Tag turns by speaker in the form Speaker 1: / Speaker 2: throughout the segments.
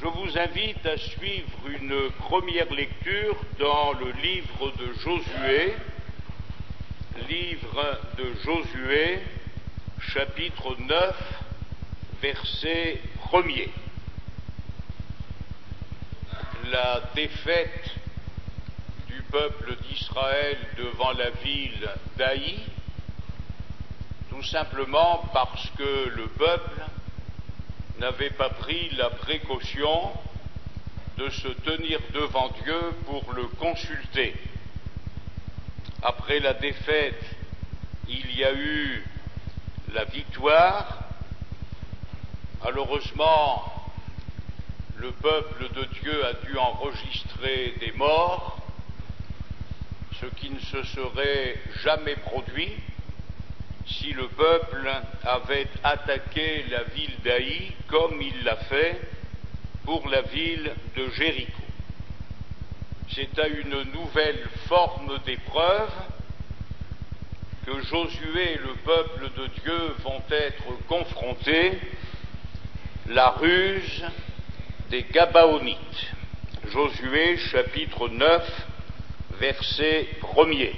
Speaker 1: Je vous invite à suivre une première lecture dans le livre de Josué, chapitre 9, verset 1er. La défaite du peuple d'Israël devant la ville d'Haï, tout simplement parce que le peuple n'avait pas pris la précaution de se tenir devant Dieu pour le consulter. Après la défaite, il y a eu la victoire. Malheureusement, le peuple de Dieu a dû enregistrer des morts, ce qui ne se serait jamais produit si le peuple avait attaqué la ville d'Haï comme il l'a fait pour la ville de Jéricho. C'est à une nouvelle forme d'épreuve que Josué et le peuple de Dieu vont être confrontés, la ruse des Gabaonites. Josué chapitre 9, verset 1er.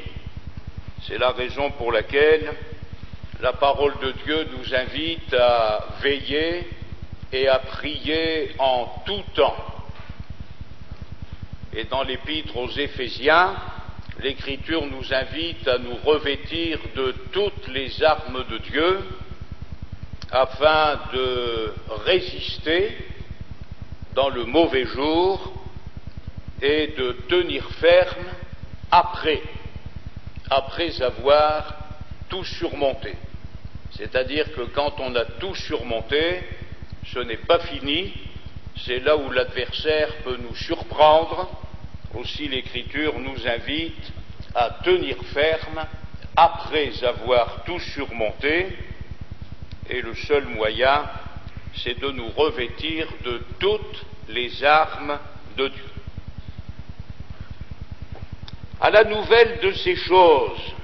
Speaker 1: C'est la raison pour laquelle la parole de Dieu nous invite à veiller et à prier en tout temps. Et dans l'épître aux Éphésiens, l'Écriture nous invite à nous revêtir de toutes les armes de Dieu afin de résister dans le mauvais jour et de tenir ferme après avoir tout surmonté. C'est-à-dire que quand on a tout surmonté, ce n'est pas fini, c'est là où l'adversaire peut nous surprendre. Aussi l'Écriture nous invite à tenir ferme après avoir tout surmonté, et le seul moyen, c'est de nous revêtir de toutes les armes de Dieu. À la nouvelle de ces choses,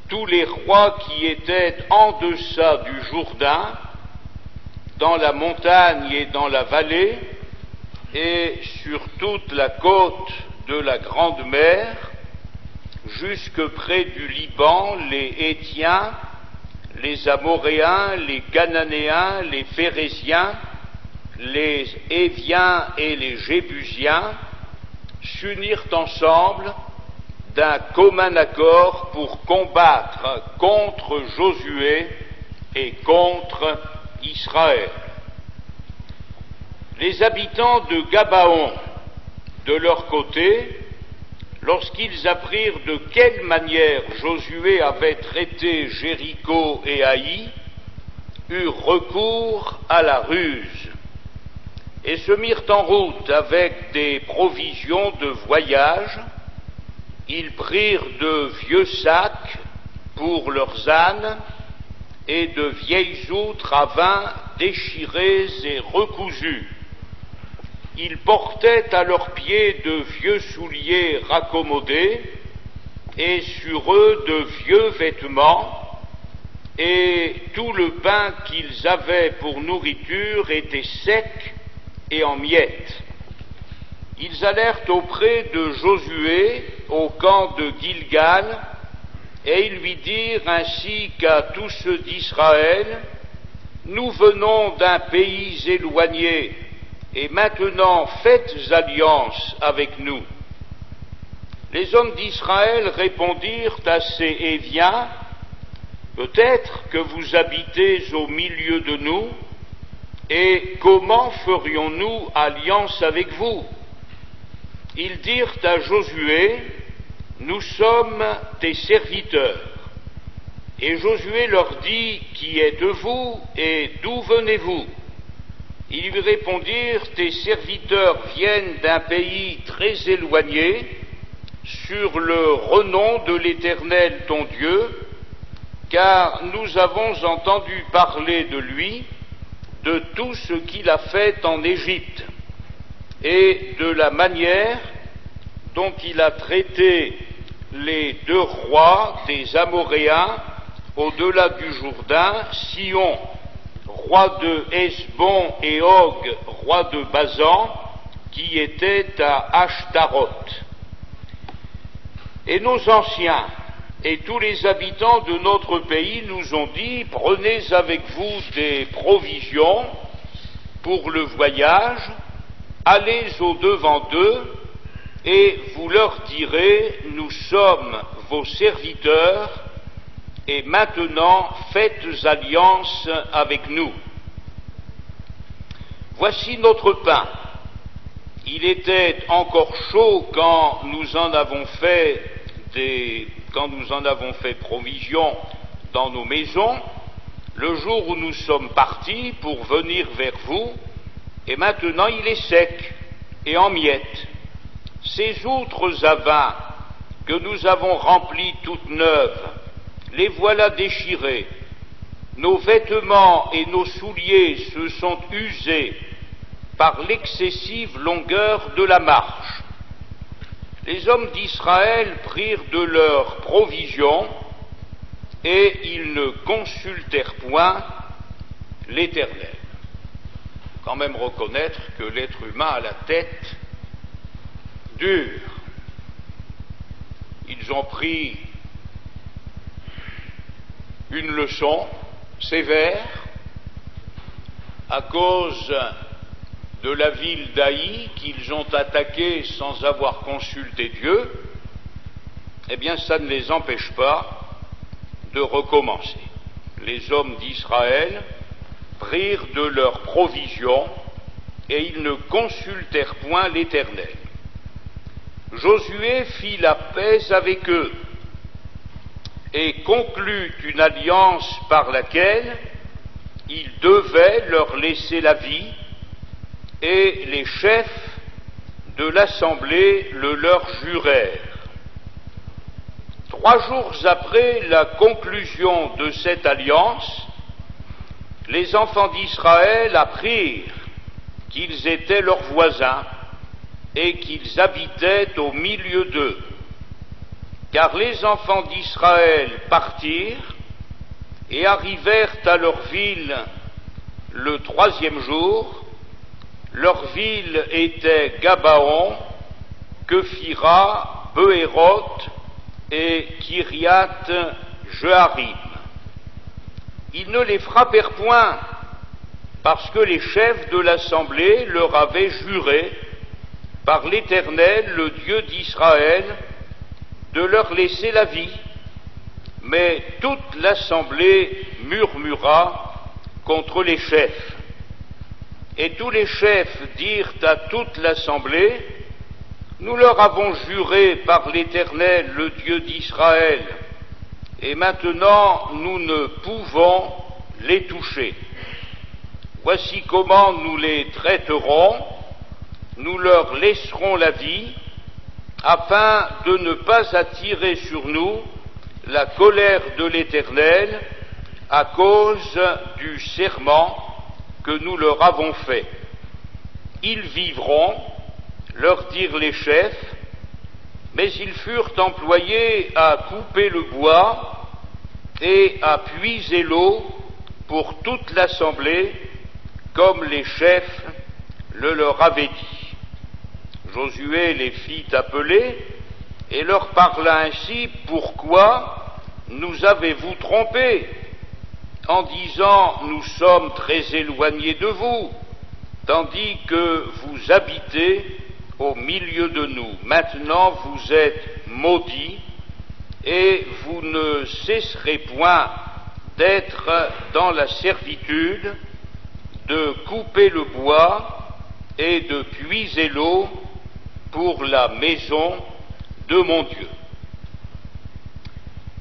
Speaker 1: tous les rois qui étaient en deçà du Jourdain, dans la montagne et dans la vallée, et sur toute la côte de la Grande Mer, jusque près du Liban, les Hétiens, les Amoréens, les Cananéens, les Phéréziens, les Éviens et les Jébusiens, s'unirent ensemble d'un commun accord pour combattre contre Josué et contre Israël. Les habitants de Gabaon, de leur côté, lorsqu'ils apprirent de quelle manière Josué avait traité Jéricho et Haï, eurent recours à la ruse et se mirent en route avec des provisions de voyage. Ils prirent de vieux sacs pour leurs ânes et de vieilles outres à vin déchirées et recousues. Ils portaient à leurs pieds de vieux souliers raccommodés et sur eux de vieux vêtements, et tout le pain qu'ils avaient pour nourriture était sec et en miettes. Ils allèrent auprès de Josué au camp de Gilgal, et ils lui dirent ainsi qu'à tous ceux d'Israël: nous venons d'un pays éloigné, et maintenant faites alliance avec nous. Les hommes d'Israël répondirent à ces Héviens: peut-être que vous habitez au milieu de nous, et comment ferions-nous alliance avec vous? Ils dirent à Josué: nous sommes tes serviteurs. Et Josué leur dit: qui êtes-vous et d'où venez-vous? Ils lui répondirent: tes serviteurs viennent d'un pays très éloigné, sur le renom de l'Éternel ton Dieu, car nous avons entendu parler de lui, de tout ce qu'il a fait en Égypte, et de la manière dont il a traité les deux rois des Amoréens au-delà du Jourdain, Sihon, roi de Hesbon, et Og, roi de Basan, qui était à Ashtaroth. Et nos anciens et tous les habitants de notre pays nous ont dit: prenez avec vous des provisions pour le voyage, allez au-devant d'eux, et vous leur direz: nous sommes vos serviteurs, et maintenant faites alliance avec nous. Voici notre pain. Il était encore chaud quand nous en avons fait provision dans nos maisons, le jour où nous sommes partis pour venir vers vous, et maintenant il est sec et en miettes. Ces outres à vin que nous avons remplies toutes neuves, les voilà déchirées. Nos vêtements et nos souliers se sont usés par l'excessive longueur de la marche. Les hommes d'Israël prirent de leurs provisions et ils ne consultèrent point l'Éternel. Il faut quand même reconnaître que l'être humain a la tête dure. Ils ont pris une leçon sévère à cause de la ville d'Aï qu'ils ont attaquée sans avoir consulté Dieu. Eh bien, ça ne les empêche pas de recommencer. Les hommes d'Israël prirent de leurs provisions et ils ne consultèrent point l'Éternel. Josué fit la paix avec eux et conclut une alliance par laquelle il devait leur laisser la vie, et les chefs de l'assemblée le leur jurèrent. 3 jours après la conclusion de cette alliance, les enfants d'Israël apprirent qu'ils étaient leurs voisins et qu'ils habitaient au milieu d'eux. Car les enfants d'Israël partirent et arrivèrent à leur ville le 3e jour. Leur ville était Gabaon, Kephira, Beéroth et Kiriath Jearim. Ils ne les frappèrent point, parce que les chefs de l'assemblée leur avaient juré par l'Éternel, le Dieu d'Israël, de leur laisser la vie. Mais toute l'assemblée murmura contre les chefs. Et tous les chefs dirent à toute l'assemblée: nous leur avons juré par l'Éternel, le Dieu d'Israël, et maintenant nous ne pouvons les toucher. Voici comment nous les traiterons: nous leur laisserons la vie, afin de ne pas attirer sur nous la colère de l'Éternel à cause du serment que nous leur avons fait. Ils vivront, leur dirent les chefs, mais ils furent employés à couper le bois et à puiser l'eau pour toute l'assemblée, comme les chefs le leur avaient dit. Josué les fit appeler et leur parla ainsi: pourquoi nous avez-vous trompés en disant: nous sommes très éloignés de vous, tandis que vous habitez au milieu de nous? Maintenant vous êtes maudits, et vous ne cesserez point d'être dans la servitude, de couper le bois et de puiser l'eau pour la maison de mon Dieu.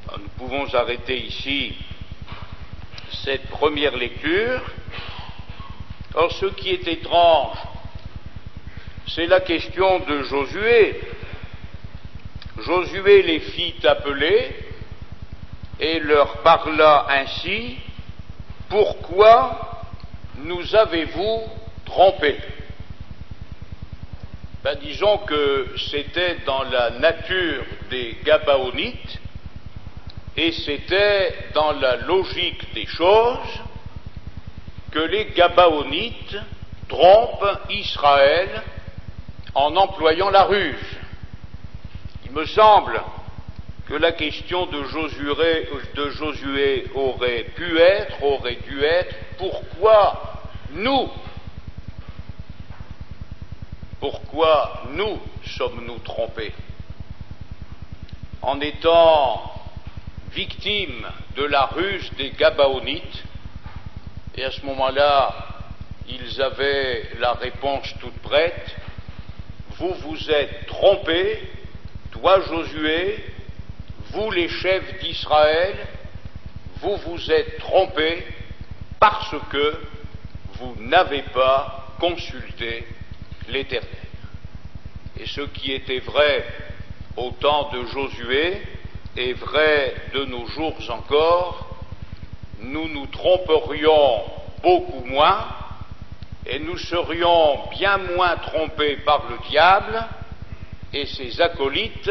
Speaker 1: Alors, nous pouvons arrêter ici cette première lecture. Or, ce qui est étrange, c'est la question de Josué. Josué les fit appeler et leur parla ainsi: pourquoi nous avez-vous trompés? Disons que c'était dans la nature des Gabaonites et c'était dans la logique des choses que les Gabaonites trompent Israël en employant la ruse. Il me semble que la question de Josué aurait dû être, pourquoi nous sommes-nous trompés en étant victimes de la ruse des Gabaonites? Et à ce moment-là, ils avaient la réponse toute prête. Vous vous êtes trompés, toi Josué, vous les chefs d'Israël, vous vous êtes trompés parce que vous n'avez pas consulté l'Éternel. Et ce qui était vrai au temps de Josué est vrai de nos jours encore. Nous nous tromperions beaucoup moins et nous serions bien moins trompés par le diable et ses acolytes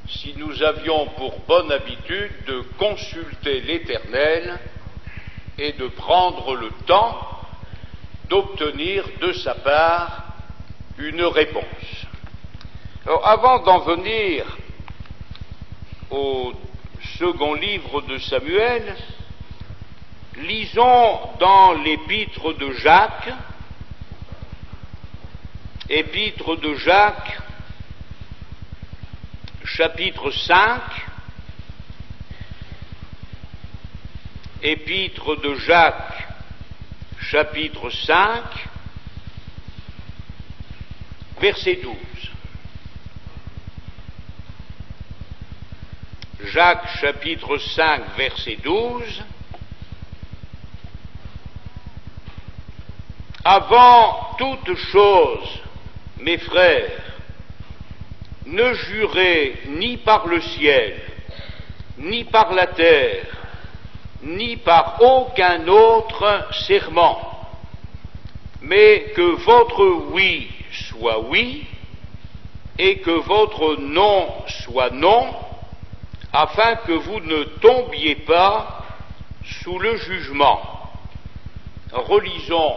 Speaker 1: si nous avions pour bonne habitude de consulter l'Éternel et de prendre le temps d'obtenir de sa part une réponse. Alors, avant d'en venir au second livre de Samuel, lisons dans l'épître de Jacques, chapitre 5, épître de Jacques, chapitre 5, verset 12. Jacques, chapitre 5, verset 12. Avant toute chose, mes frères, ne jurez ni par le ciel, ni par la terre, ni par aucun autre serment, mais que votre oui soit oui, et que votre non soit non, afin que vous ne tombiez pas sous le jugement. Relisons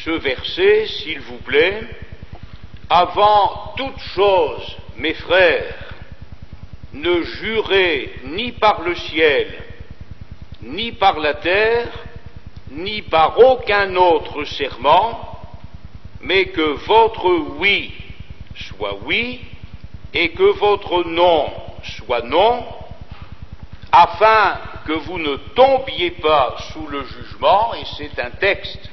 Speaker 1: ce verset, s'il vous plaît. Avant toute chose, mes frères, ne jurez ni par le ciel, ni par la terre, ni par aucun autre serment, mais que votre oui soit oui, et que votre non soit non, afin que vous ne tombiez pas sous le jugement. Et c'est un texte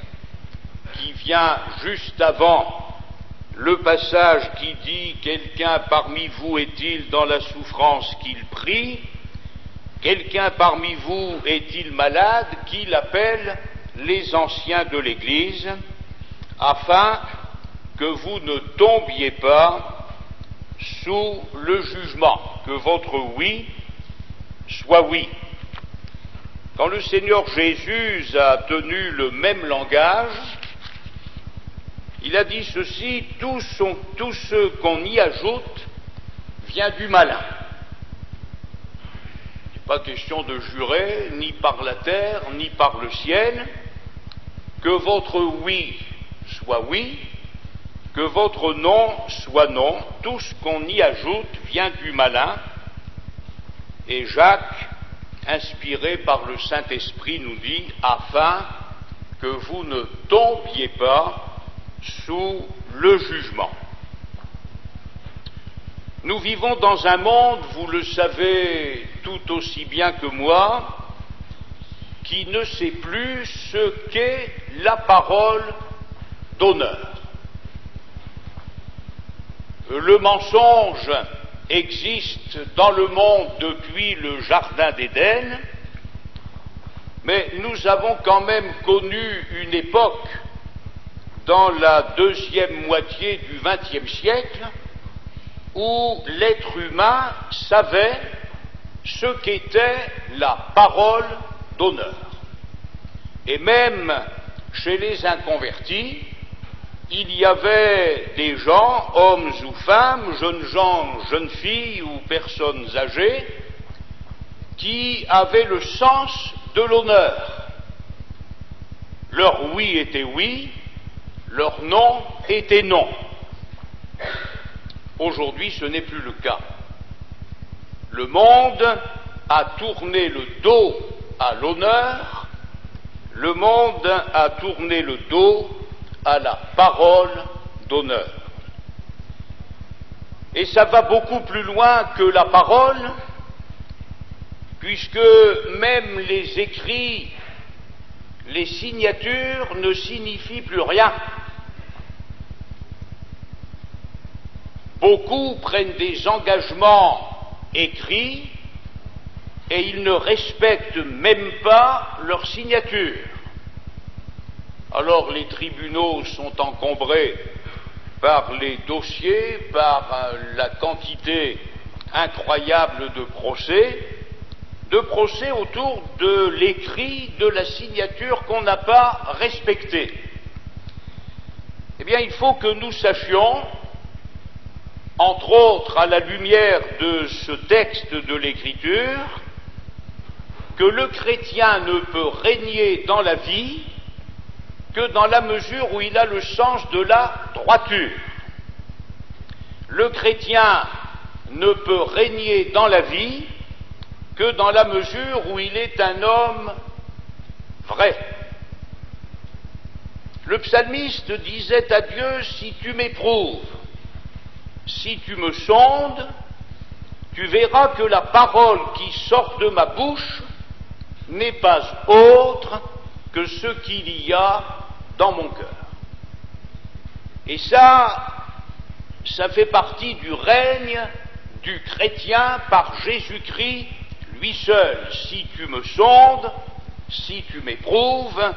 Speaker 1: qui vient juste avant le passage qui dit « Quelqu'un parmi vous est-il dans la souffrance qu'il prie? Quelqu'un parmi vous est-il malade qu'il appelle les anciens de l'Église, afin que vous ne tombiez pas sous le jugement, que votre oui soit oui. » Quand le Seigneur Jésus a tenu le même langage, il a dit ceci: tout ce qu'on y ajoute vient du malin. Il n'est pas question de jurer ni par la terre, ni par le ciel, que votre oui soit oui, que votre non soit non. Tout ce qu'on y ajoute vient du malin. Et Jacques, inspiré par le Saint-Esprit, nous dit « afin que vous ne tombiez pas sous le jugement ». Nous vivons dans un monde, vous le savez tout aussi bien que moi, qui ne sait plus ce qu'est la parole d'honneur. Le mensonge existe dans le monde depuis le Jardin d'Éden, mais nous avons quand même connu une époque dans la deuxième moitié du XXe siècle où l'être humain savait ce qu'était la parole d'honneur. Et même chez les inconvertis, il y avait des gens, hommes ou femmes, jeunes gens, jeunes filles ou personnes âgées, qui avaient le sens de l'honneur. leur oui était oui, leur non était non. Aujourd'hui, ce n'est plus le cas. Le monde a tourné le dos à l'honneur, le monde a tourné le dos à la parole d'honneur. Et ça va beaucoup plus loin que la parole, puisque même les écrits, les signatures ne signifient plus rien. Beaucoup prennent des engagements écrits et ils ne respectent même pas leur signature. Alors les tribunaux sont encombrés par les dossiers, par la quantité incroyable de procès autour de l'écrit, de la signature qu'on n'a pas respectée. Eh bien, il faut que nous sachions, entre autres à la lumière de ce texte de l'Écriture, que le chrétien ne peut régner dans la vie que dans la mesure où il a le sens de la droiture. Le chrétien ne peut régner dans la vie que dans la mesure où il est un homme vrai. Le psalmiste disait à Dieu, si tu m'éprouves, si tu me sondes, tu verras que la parole qui sort de ma bouche n'est pas autre que ce qu'il y a dans mon cœur. Et ça fait partie du règne du chrétien par Jésus-Christ lui seul. Si tu me sondes, si tu m'éprouves,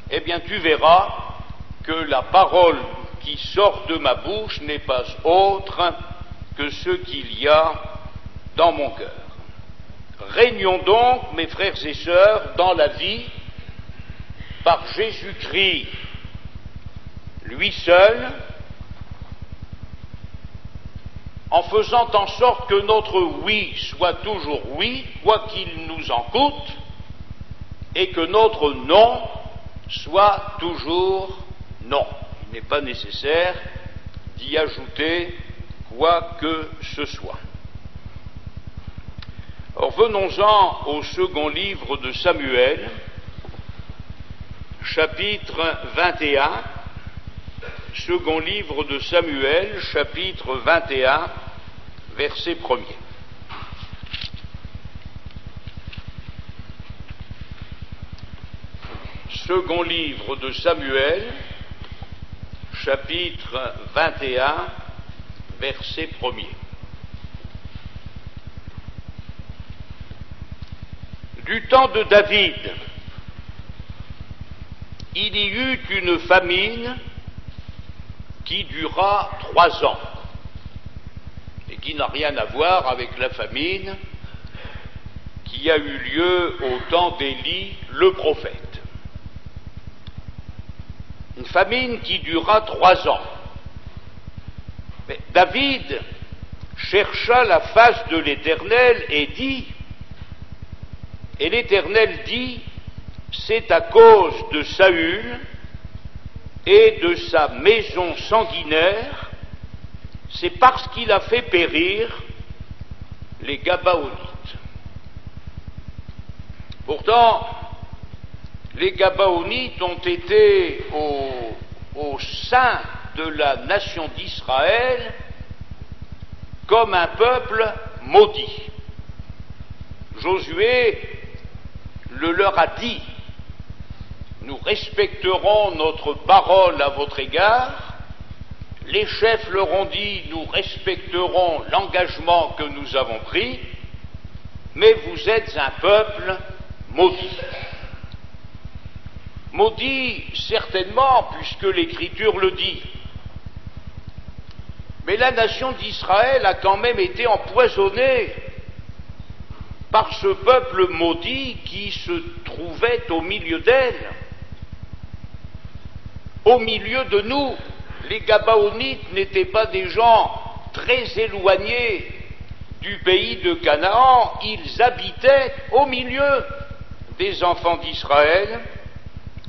Speaker 1: eh bien tu verras que la parole qui sort de ma bouche n'est pas autre que ce qu'il y a dans mon cœur. Régnons donc, mes frères et sœurs, dans la vie par Jésus-Christ lui seul, en faisant en sorte que notre oui soit toujours oui, quoi qu'il nous en coûte, et que notre non soit toujours non. Il n'est pas nécessaire d'y ajouter quoi que ce soit. Alors venons-en au second livre de Samuel, chapitre 21, second livre de Samuel, chapitre 21, verset 1er. Second livre de Samuel, chapitre 21, verset 1er. Du temps de David, il y eut une famine qui dura 3 ans, et qui n'a rien à voir avec la famine qui a eu lieu au temps d'Élie le prophète. Une famine qui dura 3 ans. Mais David chercha la face de l'Éternel et dit, et l'Éternel dit, c'est à cause de Saül et de sa maison sanguinaire, c'est parce qu'il a fait périr les Gabaonites. Pourtant, les Gabaonites ont été au sein de la nation d'Israël comme un peuple maudit. Josué le leur a dit, nous respecterons notre parole à votre égard. Les chefs leur ont dit, nous respecterons l'engagement que nous avons pris, mais vous êtes un peuple maudit. Maudit certainement, puisque l'Écriture le dit. Mais la nation d'Israël a quand même été empoisonnée par ce peuple maudit qui se trouvait au milieu d'elle. Au milieu de nous, les Gabaonites n'étaient pas des gens très éloignés du pays de Canaan, ils habitaient au milieu des enfants d'Israël,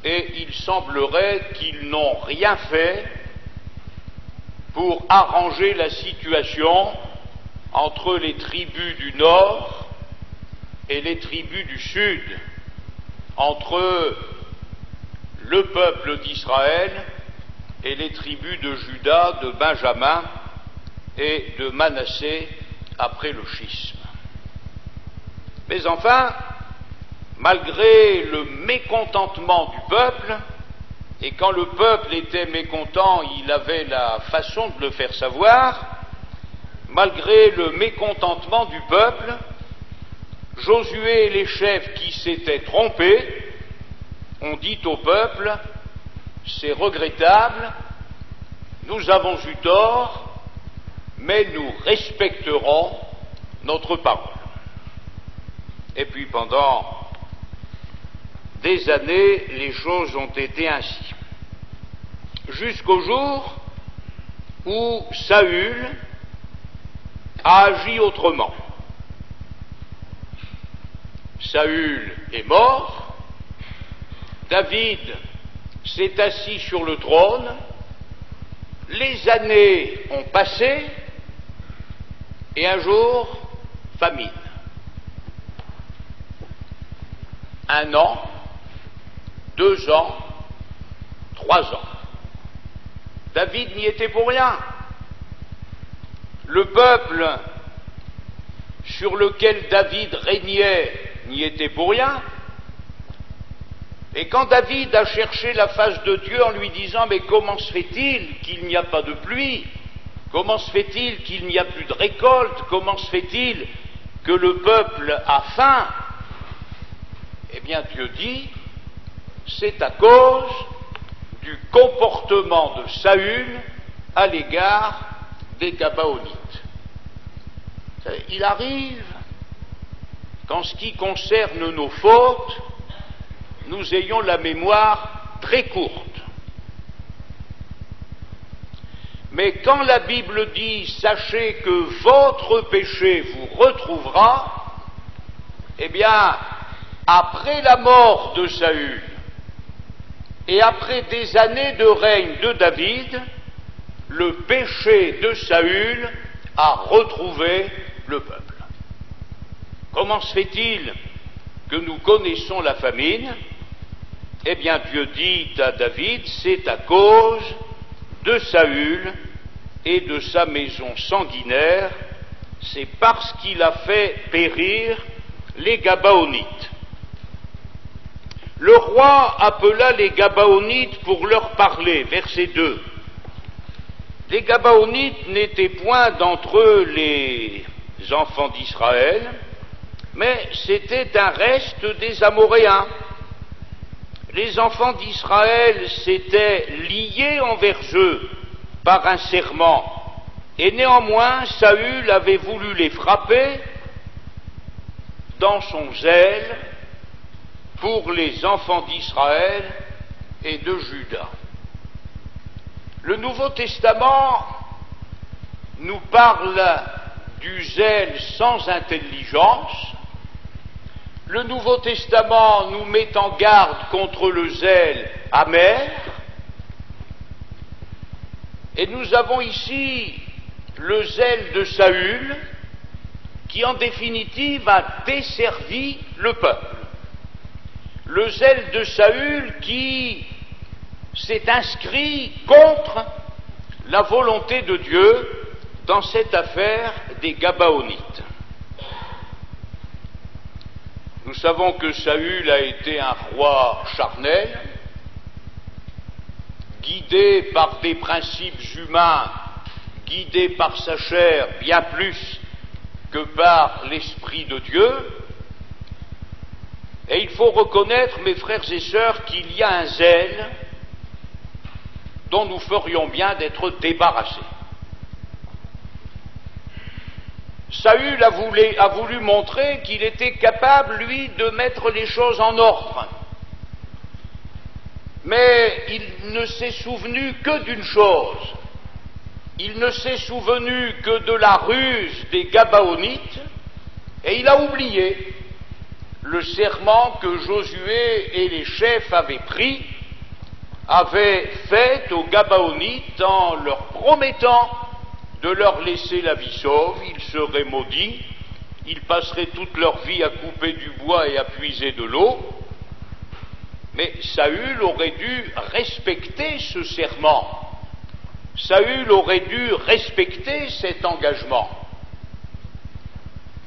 Speaker 1: et il semblerait qu'ils n'ont rien fait pour arranger la situation entre les tribus du nord et les tribus du sud, entre le peuple d'Israël et les tribus de Juda, de Benjamin et de Manassé après le schisme. Mais enfin, malgré le mécontentement du peuple, et quand le peuple était mécontent, il avait la façon de le faire savoir, malgré le mécontentement du peuple, Josué et les chefs qui s'étaient trompés ont dit au peuple: c'est regrettable, nous avons eu tort, mais nous respecterons notre parole. Et puis pendant des années, les choses ont été ainsi. Jusqu'au jour où Saül a agi autrement. Saül est mort, David s'est assis sur le trône, les années ont passé, et un jour, famine. 1 an, 2 ans, 3 ans. David n'y était pour rien. Le peuple sur lequel David régnait n'y était pour rien. Et quand David a cherché la face de Dieu en lui disant: mais comment se fait-il qu'il n'y a pas de pluie? Comment se fait-il qu'il n'y a plus de récolte? Comment se fait-il que le peuple a faim? Eh bien, Dieu dit: c'est à cause du comportement de Saül à l'égard des Gabaonites. Il arrive qu'en ce qui concerne nos fautes, nous ayons la mémoire très courte. Mais quand la Bible dit: sachez que votre péché vous retrouvera, eh bien, après la mort de Saül et après des années de règne de David, le péché de Saül a retrouvé le peuple. Comment se fait-il que nous connaissons la famine? Eh bien, Dieu dit à David: c'est à cause de Saül et de sa maison sanguinaire, c'est parce qu'il a fait périr les Gabaonites. Le roi appela les Gabaonites pour leur parler, verset 2. Les Gabaonites n'étaient point d'entre eux les enfants d'Israël, mais c'était un reste des Amoréens. Les enfants d'Israël s'étaient liés envers eux par un serment, et néanmoins Saül avait voulu les frapper dans son zèle pour les enfants d'Israël et de Juda. Le Nouveau Testament nous parle du zèle sans intelligence. Le Nouveau Testament nous met en garde contre le zèle amer. Et nous avons ici le zèle de Saül qui, en définitive, a desservi le peuple. Le zèle de Saül qui s'est inscrit contre la volonté de Dieu dans cette affaire des Gabaonites. Nous savons que Saül a été un roi charnel, guidé par des principes humains, guidé par sa chair bien plus que par l'Esprit de Dieu. Et il faut reconnaître, mes frères et sœurs, qu'il y a un zèle dont nous ferions bien d'être débarrassés. Saül a voulu montrer qu'il était capable, lui, de mettre les choses en ordre. Mais il ne s'est souvenu que d'une chose. Il ne s'est souvenu que de la ruse des Gabaonites, et il a oublié le serment que Josué et les chefs avaient pris, avaient fait aux Gabaonites en leur promettant de leur laisser la vie sauve. Ils seraient maudits, ils passeraient toute leur vie à couper du bois et à puiser de l'eau. Mais Saül aurait dû respecter ce serment. Saül aurait dû respecter cet engagement.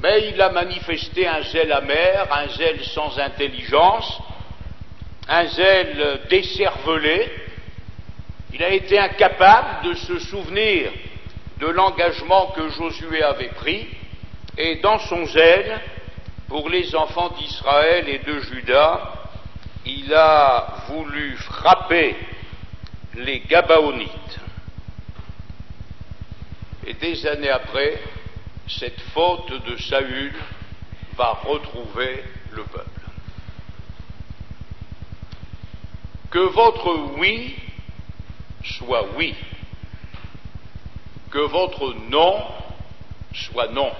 Speaker 1: Mais il a manifesté un zèle amer, un zèle sans intelligence, un zèle décervelé. Il a été incapable de se souvenir de l'engagement que Josué avait pris, et dans son zèle pour les enfants d'Israël et de Juda, il a voulu frapper les Gabaonites. Et des années après, cette faute de Saül va retrouver le peuple. Que votre oui soit oui, que votre non soit non.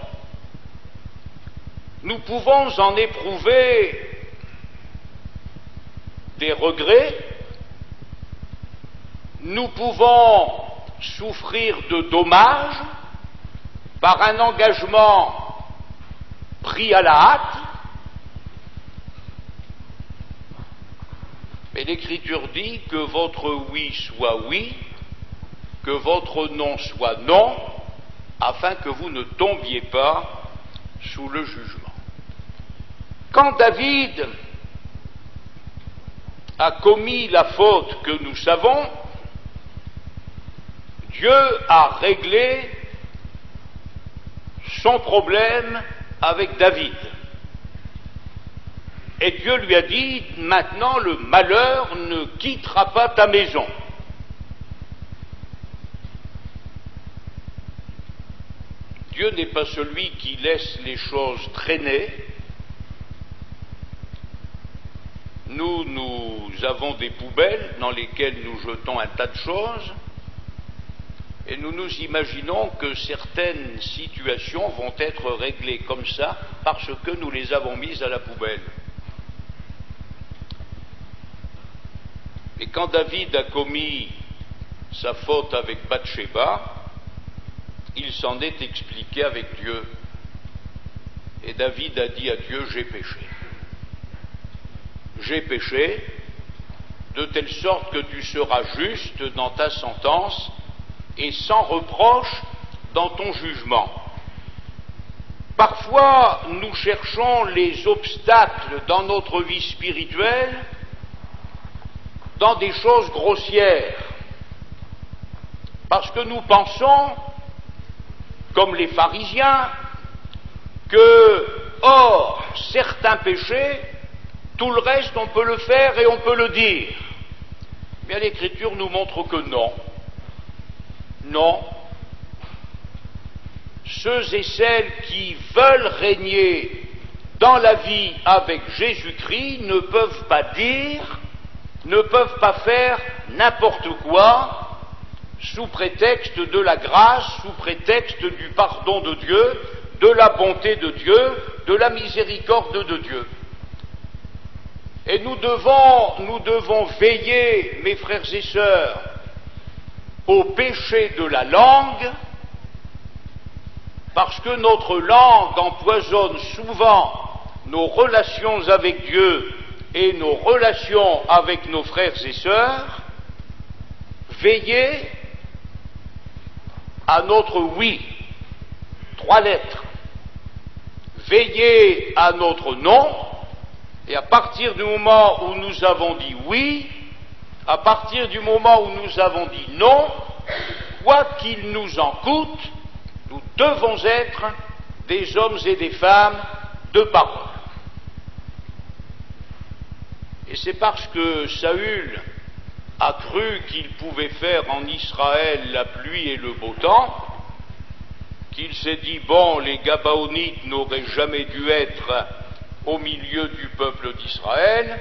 Speaker 1: Nous pouvons en éprouver des regrets, nous pouvons souffrir de dommages par un engagement pris à la hâte, mais l'Écriture dit que votre oui soit oui, que votre non soit non, afin que vous ne tombiez pas sous le jugement. Quand David a commis la faute que nous savons, Dieu a réglé son problème avec David. Et Dieu lui a dit, maintenant le malheur ne quittera pas ta maison. Dieu n'est pas celui qui laisse les choses traîner. Nous avons des poubelles dans lesquelles nous jetons un tas de choses, et nous nous imaginons que certaines situations vont être réglées comme ça parce que nous les avons mises à la poubelle. Et quand David a commis sa faute avec Bathsheba, il s'en est expliqué avec Dieu. Et David a dit à Dieu, j'ai péché. J'ai péché, de telle sorte que tu seras juste dans ta sentence et sans reproche dans ton jugement. Parfois, nous cherchons les obstacles dans notre vie spirituelle dans des choses grossières, parce que nous pensons, comme les pharisiens, que, hors certains péchés, tout le reste on peut le faire et on peut le dire. Bien, l'Écriture nous montre que non. Non. Ceux et celles qui veulent régner dans la vie avec Jésus-Christ ne peuvent pas dire, ne peuvent pas faire n'importe quoi sous prétexte de la grâce, sous prétexte du pardon de Dieu, de la bonté de Dieu, de la miséricorde de Dieu. Et nous devons veiller, mes frères et sœurs, au péché de la langue, parce que notre langue empoisonne souvent nos relations avec Dieu et nos relations avec nos frères et sœurs. Veillez à notre oui, 3 lettres. Veillez à notre non, et à partir du moment où nous avons dit oui, à partir du moment où nous avons dit non, quoi qu'il nous en coûte, nous devons être des hommes et des femmes de parole. Et c'est parce que Saül a cru qu'il pouvait faire en Israël la pluie et le beau temps, qu'il s'est dit, bon, les Gabaonites n'auraient jamais dû être au milieu du peuple d'Israël,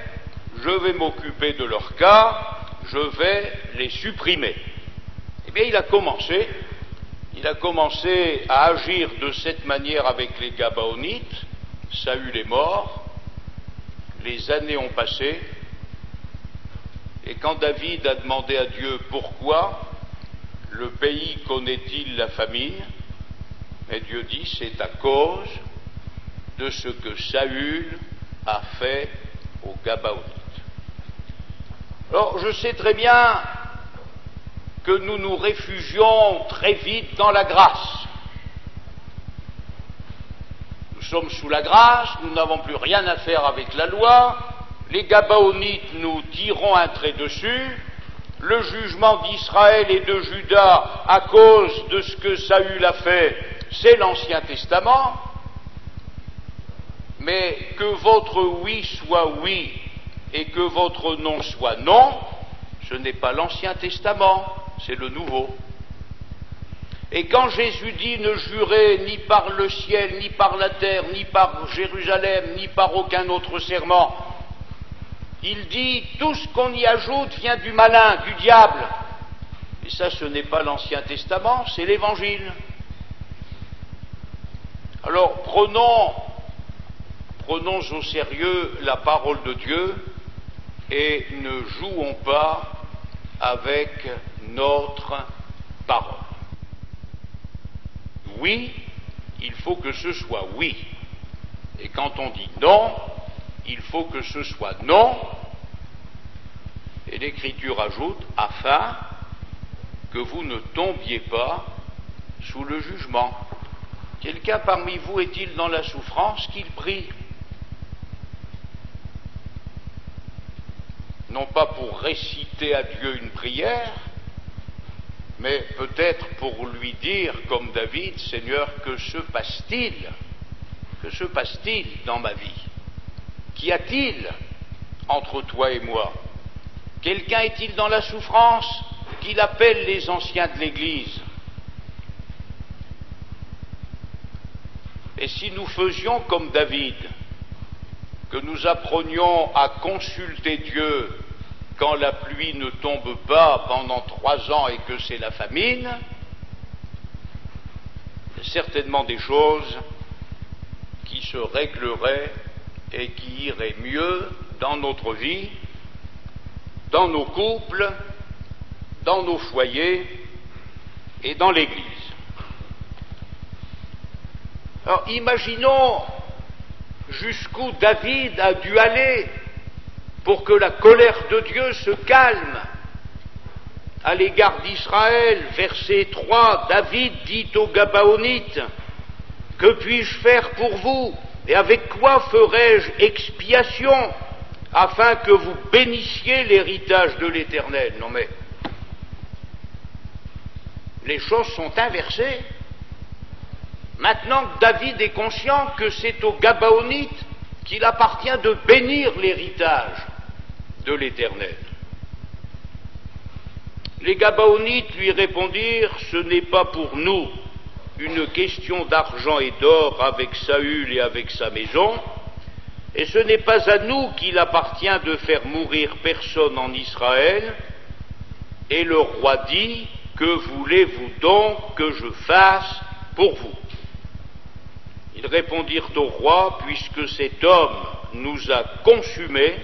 Speaker 1: je vais m'occuper de leur cas, je vais les supprimer. Eh bien, il a commencé à agir de cette manière avec les Gabaonites. Saül est mort, les années ont passé, et quand David a demandé à Dieu pourquoi le pays connaît-il la famine, mais Dieu dit c'est à cause de ce que Saül a fait aux Gabaonites. Alors je sais très bien que nous nous réfugions très vite dans la grâce. Nous sommes sous la grâce, nous n'avons plus rien à faire avec la loi, les Gabaonites nous tirons un trait dessus, le jugement d'Israël et de Juda à cause de ce que Saül a fait, c'est l'Ancien Testament, mais que votre oui soit oui et que votre non soit non, ce n'est pas l'Ancien Testament, c'est le Nouveau. Et quand Jésus dit ne jurez ni par le ciel, ni par la terre, ni par Jérusalem, ni par aucun autre serment, il dit tout ce qu'on y ajoute vient du malin, du diable. Et ça, ce n'est pas l'Ancien Testament, c'est l'Évangile. Alors prenons au sérieux la parole de Dieu et ne jouons pas avec notre parole. Oui, il faut que ce soit oui. Et quand on dit non, il faut que ce soit non. Et l'Écriture ajoute, afin que vous ne tombiez pas sous le jugement. Quelqu'un parmi vous est-il dans la souffrance qu'il prie? Non pas pour réciter à Dieu une prière, mais peut-être pour lui dire, comme David, Seigneur, que se passe-t-il? Que se passe-t-il dans ma vie? Qu'y a-t-il entre toi et moi? Quelqu'un est-il dans la souffrance qu'il appelle les anciens de l'Église? Et si nous faisions comme David, que nous apprenions à consulter Dieu quand la pluie ne tombe pas pendant 3 ans et que c'est la famine, il y a certainement des choses qui se régleraient et qui iraient mieux dans notre vie, dans nos couples, dans nos foyers et dans l'Église. Alors imaginons jusqu'où David a dû aller pour que la colère de Dieu se calme à l'égard d'Israël. Verset 3, David dit aux Gabaonites, « Que puis-je faire pour vous, et avec quoi ferai-je expiation, afin que vous bénissiez l'héritage de l'Éternel ?» Non mais, les choses sont inversées. Maintenant que David est conscient que c'est aux Gabaonites qu'il appartient de bénir l'héritage de l'Éternel. Les Gabaonites lui répondirent, « Ce n'est pas pour nous une question d'argent et d'or avec Saül et avec sa maison, et ce n'est pas à nous qu'il appartient de faire mourir personne en Israël. » Et le roi dit, « Que voulez-vous donc que je fasse pour vous ?» Ils répondirent au roi, « Puisque cet homme nous a consumés,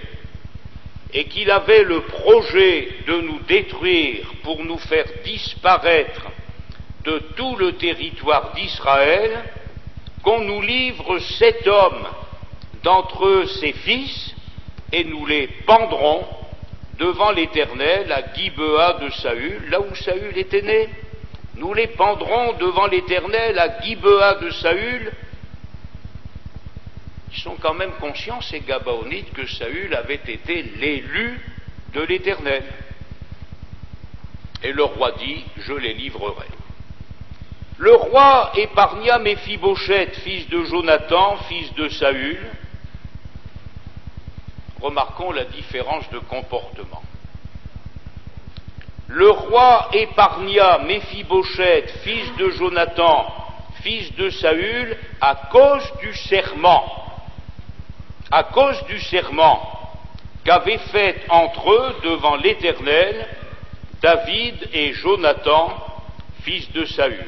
Speaker 1: et qu'il avait le projet de nous détruire pour nous faire disparaître de tout le territoire d'Israël, qu'on nous livre 7 hommes d'entre ses fils, et nous les pendrons devant l'Éternel à Gibea de Saül, là où Saül était né. Nous les pendrons devant l'Éternel à Gibea de Saül. » Ils sont quand même conscients, ces Gabaonites, que Saül avait été l'élu de l'Éternel. Et le roi dit, « Je les livrerai. » Le roi épargna Méphibosheth, fils de Jonathan, fils de Saül. Remarquons la différence de comportement. Le roi épargna Méphibosheth, fils de Jonathan, fils de Saül, à cause du serment qu'avaient fait entre eux devant l'Éternel David et Jonathan, fils de Saül.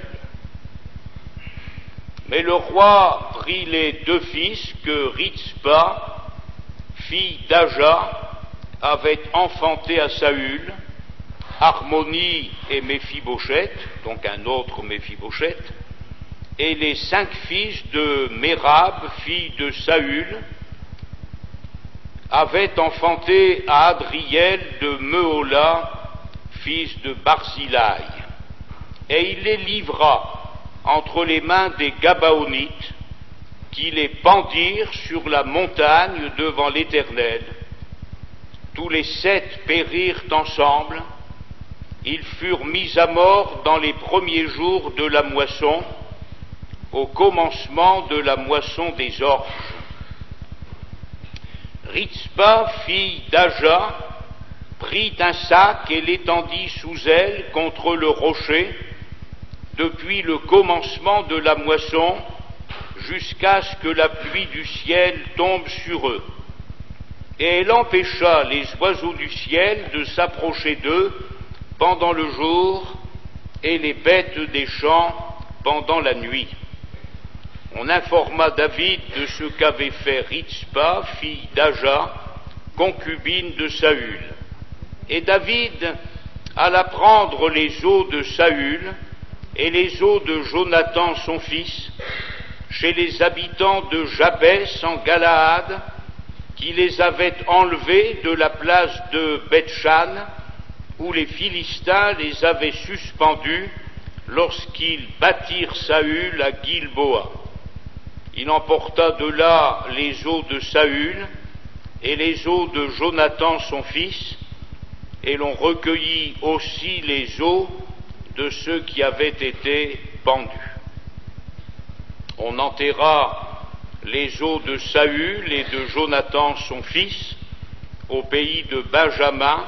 Speaker 1: Mais le roi prit les 2 fils que Ritzpa, fille d'Aja, avait enfanté à Saül Harmonie et Méphibosheth, donc un autre Méphibosheth, et les 5 fils de Mérab, fille de Saül, avaient enfanté à Adriel de Mehola, fils de Barzillai, et il les livra entre les mains des Gabaonites, qui les pendirent sur la montagne devant l'Éternel. Tous les 7 périrent ensemble. Ils furent mis à mort dans les premiers jours de la moisson, au commencement de la moisson des orges. Ritzpa, fille d'Aja, prit un sac et l'étendit sous elle contre le rocher, depuis le commencement de la moisson jusqu'à ce que la pluie du ciel tombe sur eux. Et elle empêcha les oiseaux du ciel de s'approcher d'eux pendant le jour et les bêtes des champs pendant la nuit. On informa David de ce qu'avait fait Ritzpa, fille d'Aja, concubine de Saül. Et David alla prendre les os de Saül et les os de Jonathan son fils chez les habitants de Jabès en Galaad, qui les avaient enlevés de la place de Beth-Shan, où les Philistins les avaient suspendus lorsqu'ils battirent Saül à Gilboa. Il emporta de là les os de Saül et les os de Jonathan son fils, et l'on recueillit aussi les os de ceux qui avaient été pendus. On enterra les os de Saül et de Jonathan son fils au pays de Benjamin,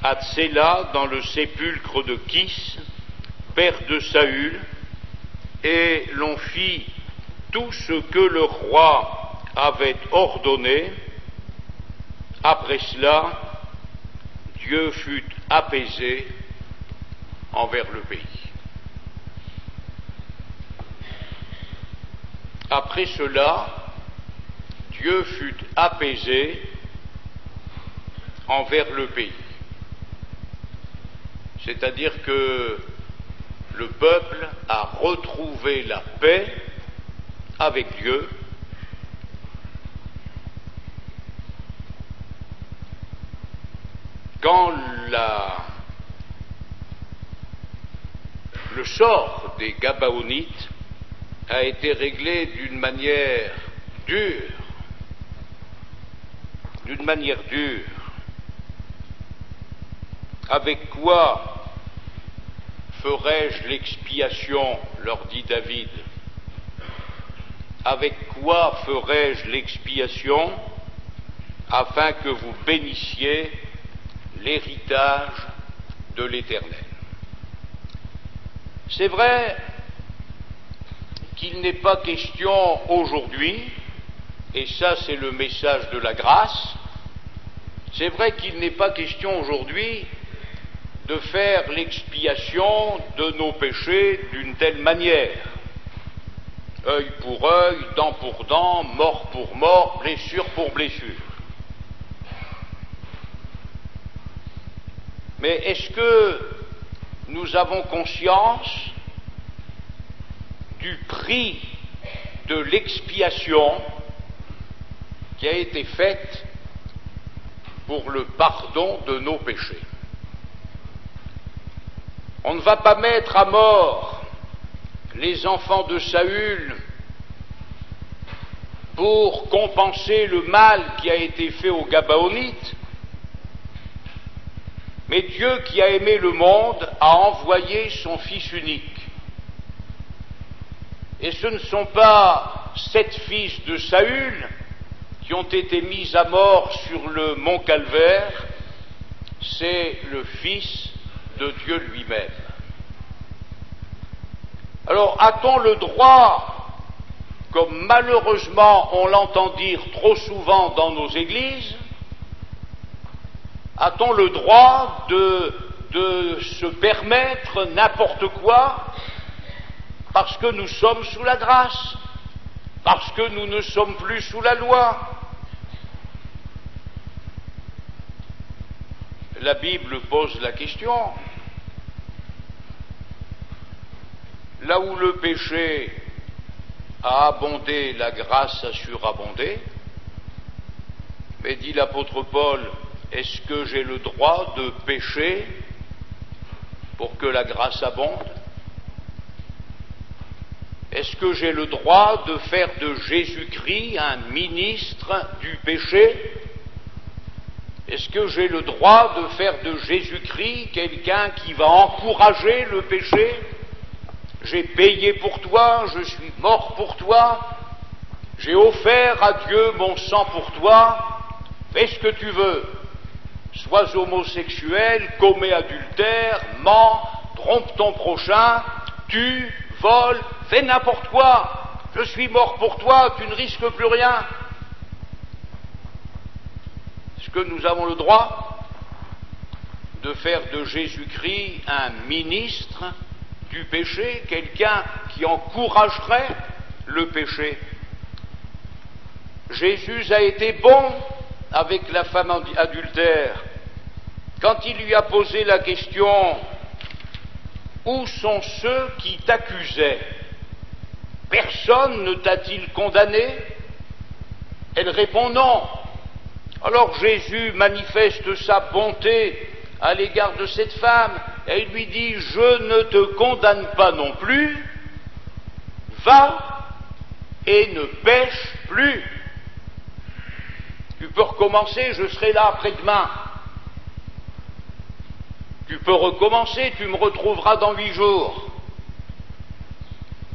Speaker 1: à Tséla, dans le sépulcre de Kis, père de Saül, et l'on fit tout ce que le roi avait ordonné. Après cela, Dieu fut apaisé envers le pays. Après cela, Dieu fut apaisé envers le pays. C'est-à-dire que le peuple a retrouvé la paix avec Dieu, quand le sort des Gabaonites a été réglé d'une manière dure, Avec quoi ferai-je l'expiation, leur dit David. Avec quoi ferai-je l'expiation, afin que vous bénissiez l'héritage de l'Éternel? C'est vrai qu'il n'est pas question aujourd'hui, et ça c'est le message de la grâce, c'est vrai qu'il n'est pas question aujourd'hui de faire l'expiation de nos péchés d'une telle manière. Œil pour œil, dent pour dent, mort pour mort, blessure pour blessure. Mais est-ce que nous avons conscience du prix de l'expiation qui a été faite pour le pardon de nos péchés? On ne va pas mettre à mort les enfants de Saül pour compenser le mal qui a été fait aux Gabaonites, mais Dieu qui a aimé le monde a envoyé son Fils unique. Et ce ne sont pas 7 fils de Saül qui ont été mis à mort sur le mont Calvaire, c'est le Fils de Dieu lui-même. Alors, a-t-on le droit, comme malheureusement on l'entend dire trop souvent dans nos églises, a-t-on le droit de se permettre n'importe quoi parce que nous sommes sous la grâce, parce que nous ne sommes plus sous la loi? la Bible pose la question. Là où le péché a abondé, la grâce a surabondé. Mais dit l'apôtre Paul, est-ce que j'ai le droit de pécher pour que la grâce abonde? Est-ce que j'ai le droit de faire de Jésus-Christ un ministre du péché? Est-ce que j'ai le droit de faire de Jésus-Christ quelqu'un qui va encourager le péché? J'ai payé pour toi, je suis mort pour toi, j'ai offert à Dieu mon sang pour toi, fais ce que tu veux. Sois homosexuel, commets adultère, mens, trompe ton prochain, tue, vole, fais n'importe quoi. Je suis mort pour toi, tu ne risques plus rien. Est-ce que nous avons le droit de faire de Jésus-Christ un ministre du péché, quelqu'un qui encouragerait le péché? Jésus a été bon avec la femme adultère quand il lui a posé la question « Où sont ceux qui t'accusaient? Personne ne t'a-t-il condamné ?» Elle répond non. Alors Jésus manifeste sa bonté à l'égard de cette femme et il lui dit « Je ne te condamne pas non plus, va et ne pêche plus. Tu peux recommencer, je serai là après-demain. Tu peux recommencer, tu me retrouveras dans 8 jours.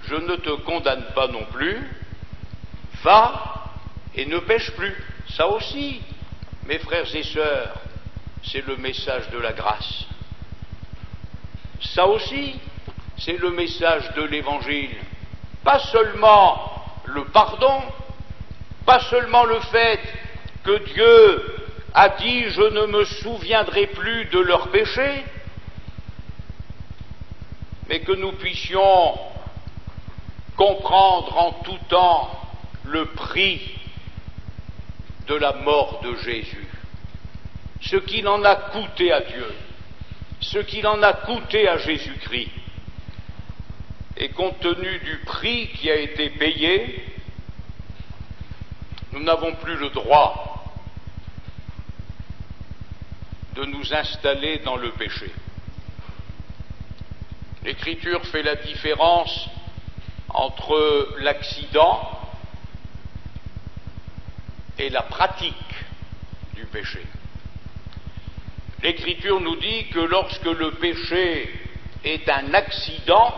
Speaker 1: Je ne te condamne pas non plus, va et ne pêche plus. » Ça aussi, mes frères et sœurs, c'est le message de la grâce. Ça aussi, c'est le message de l'Évangile. Pas seulement le pardon, pas seulement le fait que Dieu a dit « Je ne me souviendrai plus de leurs péchés », mais que nous puissions comprendre en tout temps le prix de la mort de Jésus, ce qu'il en a coûté à Dieu, ce qu'il en a coûté à Jésus-Christ. Et compte tenu du prix qui a été payé, nous n'avons plus le droit de nous installer dans le péché. L'Écriture fait la différence entre l'accident et la pratique du péché. L'Écriture nous dit que lorsque le péché est un accident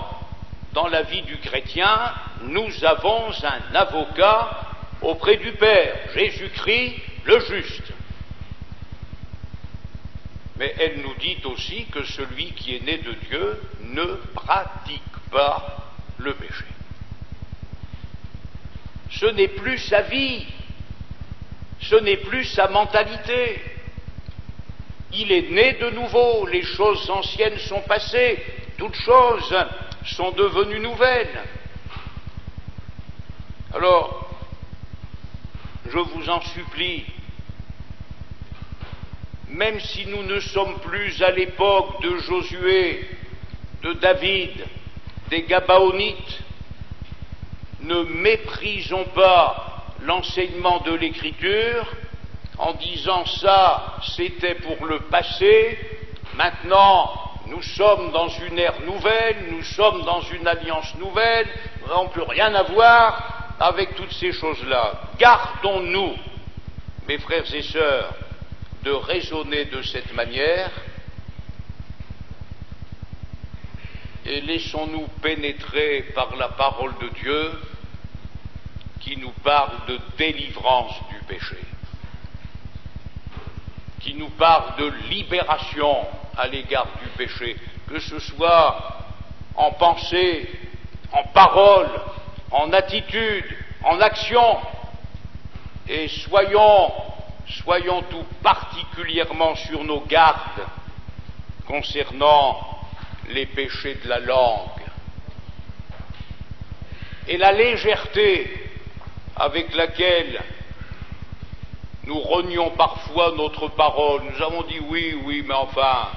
Speaker 1: dans la vie du chrétien, nous avons un avocat auprès du Père, Jésus-Christ le juste. Mais elle nous dit aussi que celui qui est né de Dieu ne pratique pas le péché. Ce n'est plus sa vie, ce n'est plus sa mentalité. Il est né de nouveau, les choses anciennes sont passées, toutes choses sont devenues nouvelles. Alors, je vous en supplie, même si nous ne sommes plus à l'époque de Josué, de David, des Gabaonites, ne méprisons pas l'enseignement de l'Écriture en disant ça, c'était pour le passé, maintenant nous sommes dans une ère nouvelle, nous sommes dans une alliance nouvelle, nous n'avons plus rien à voir avec toutes ces choses-là. Gardons-nous, mes frères et sœurs, de raisonner de cette manière et laissons-nous pénétrer par la parole de Dieu qui nous parle de délivrance du péché, qui nous parle de libération à l'égard du péché, que ce soit en pensée, en parole, en attitude, en action, et soyons tout particulièrement sur nos gardes concernant les péchés de la langue et la légèreté avec laquelle nous renions parfois notre parole. Nous avons dit oui, oui, mais enfin,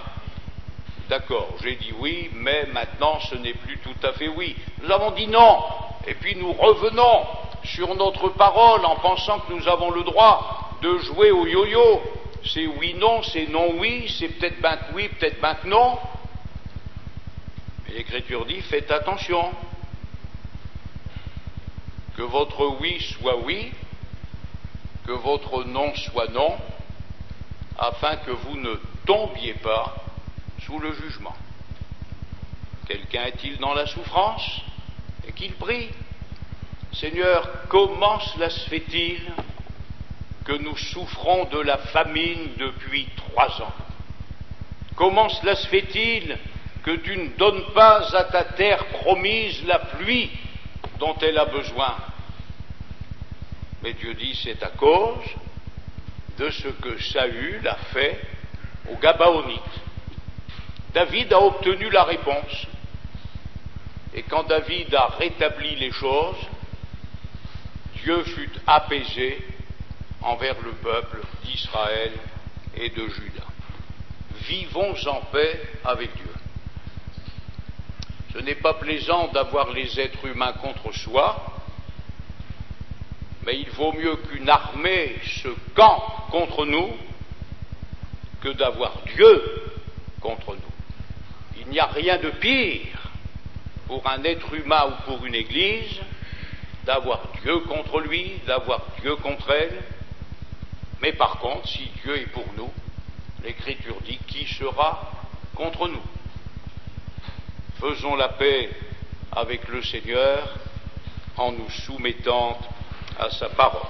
Speaker 1: d'accord, j'ai dit oui, mais maintenant ce n'est plus tout à fait oui. Nous avons dit non, et puis nous revenons sur notre parole en pensant que nous avons le droit de jouer au yo-yo. C'est oui, non, c'est non, oui, c'est peut-être ben que oui, peut-être ben que non. Mais l'Écriture dit, faites attention, que votre oui soit oui, que votre non soit non, afin que vous ne tombiez pas sous le jugement. Quelqu'un est-il dans la souffrance et qu'il prie? Seigneur, comment cela se fait-il que nous souffrons de la famine depuis 3 ans? Comment cela se fait-il que tu ne donnes pas à ta terre promise la pluie dont elle a besoin? Mais Dieu dit, c'est à cause de ce que Saül a fait aux Gabaonites. David a obtenu la réponse. Et quand David a rétabli les choses, Dieu fut apaisé envers le peuple d'Israël et de Juda. Vivons en paix avec Dieu. Ce n'est pas plaisant d'avoir les êtres humains contre soi, mais il vaut mieux qu'une armée se campe contre nous que d'avoir Dieu contre nous. Il n'y a rien de pire pour un être humain ou pour une église d'avoir Dieu contre lui, d'avoir Dieu contre elle. Mais par contre, si Dieu est pour nous, l'Écriture dit, qui sera contre nous? Faisons la paix avec le Seigneur en nous soumettant à sa parole.